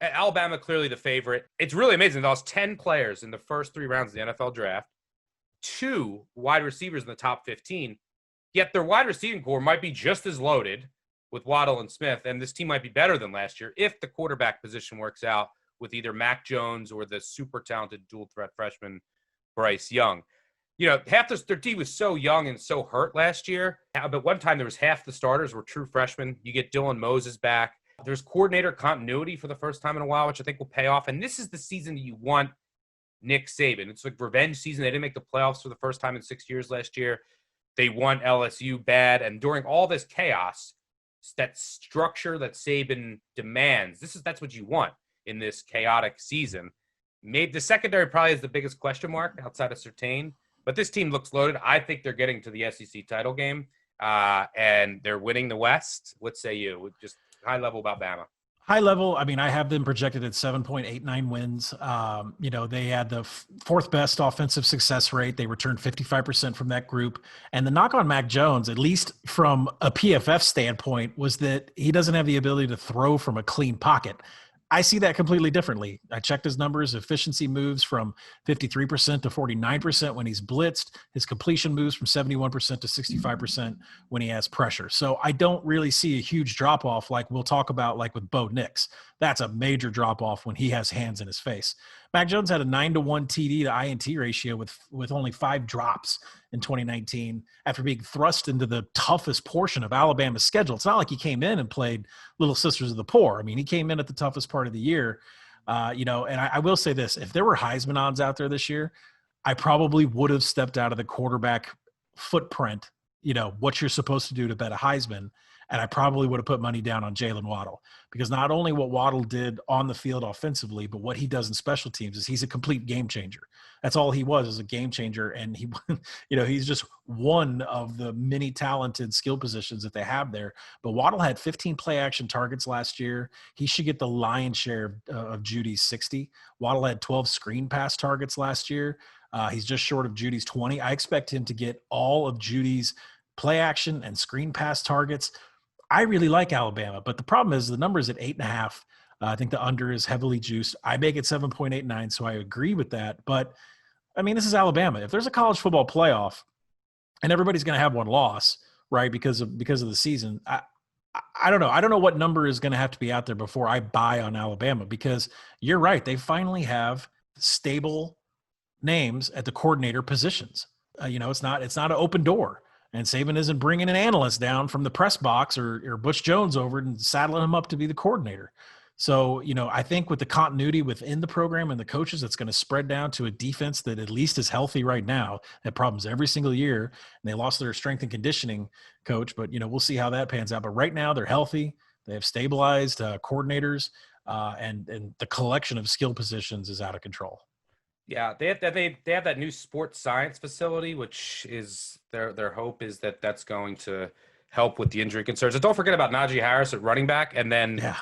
Alabama clearly the favorite. It's really amazing. They lost 10 players in the first 3 rounds of the NFL draft, 2 wide receivers in the top 15, yet their wide receiving core might be just as loaded with Waddle and Smith, and this team might be better than last year if the quarterback position works out with either Mac Jones or the super talented dual threat freshman Bryce Young. Half their team was so young and so hurt last year. But one time there was half the starters were true freshmen. You get Dylan Moses back. There's coordinator continuity for the first time in a while, which I think will pay off. And this is the season that you want Nick Saban. It's like revenge season. They didn't make the playoffs for the first time in 6 years last year. They won LSU bad. And during all this chaos, that structure that Saban demands, that's what you want in this chaotic season. Maybe the secondary probably is the biggest question mark outside of Surtain. But this team looks loaded. I think they're getting to the SEC title game, and they're winning the West. What say you? Just high level about Bama. High level, I mean, I have them projected at 7.89 wins. They had the fourth best offensive success rate. They returned 55% from that group. And the knock on Mac Jones, at least from a PFF standpoint, was that he doesn't have the ability to throw from a clean pocket. I see that completely differently. I checked his numbers. Efficiency moves from 53% to 49% when he's blitzed. His completion moves from 71% to 65% when he has pressure. So I don't really see a huge drop-off like we'll talk about like with Bo Nix. That's a major drop-off when he has hands in his face. Mac Jones had a 9-to-1 TD to INT ratio with only 5 drops in 2019 after being thrust into the toughest portion of Alabama's schedule. It's not like he came in and played Little Sisters of the Poor. I mean, he came in at the toughest part of the year, and I will say this. If there were Heisman odds out there this year, I probably would have stepped out of the quarterback footprint, what you're supposed to do to bet a Heisman, and I probably would have put money down on Jalen Waddle, because not only what Waddle did on the field offensively, but what he does in special teams is he's a complete game changer. That's all he was, is a game changer. And he, he's just one of the many talented skill positions that they have there. But Waddle had 15 play action targets last year. He should get the lion's share of Judy's 60. Waddle had 12 screen pass targets last year. He's just short of Judy's 20. I expect him to get all of Judy's play action and screen pass targets. I really like Alabama, but the problem is the number is at 8.5. I think the under is heavily juiced. I make it 7.89, so I agree with that. But, I mean, this is Alabama. If there's a college football playoff and everybody's going to have one loss, right, because of the season, I don't know. I don't know what number is going to have to be out there before I buy on Alabama, because you're right. They finally have stable names at the coordinator positions. It's not an open door. And Saban isn't bringing an analyst down from the press box or Butch Jones over and saddling him up to be the coordinator. So, I think with the continuity within the program and the coaches, that's going to spread down to a defense that at least is healthy right now. They have problems every single year, and they lost their strength and conditioning coach. But, we'll see how that pans out. But right now they're healthy. They have stabilized coordinators, and the collection of skill positions is out of control. Yeah, they have that new sports science facility, which is their hope is that's going to help with the injury concerns. And don't forget about Najee Harris at running back, and then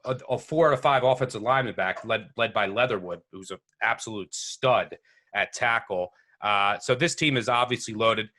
a 4 out of 5 offensive lineman back led by Leatherwood, who's an absolute stud at tackle. So this team is obviously loaded.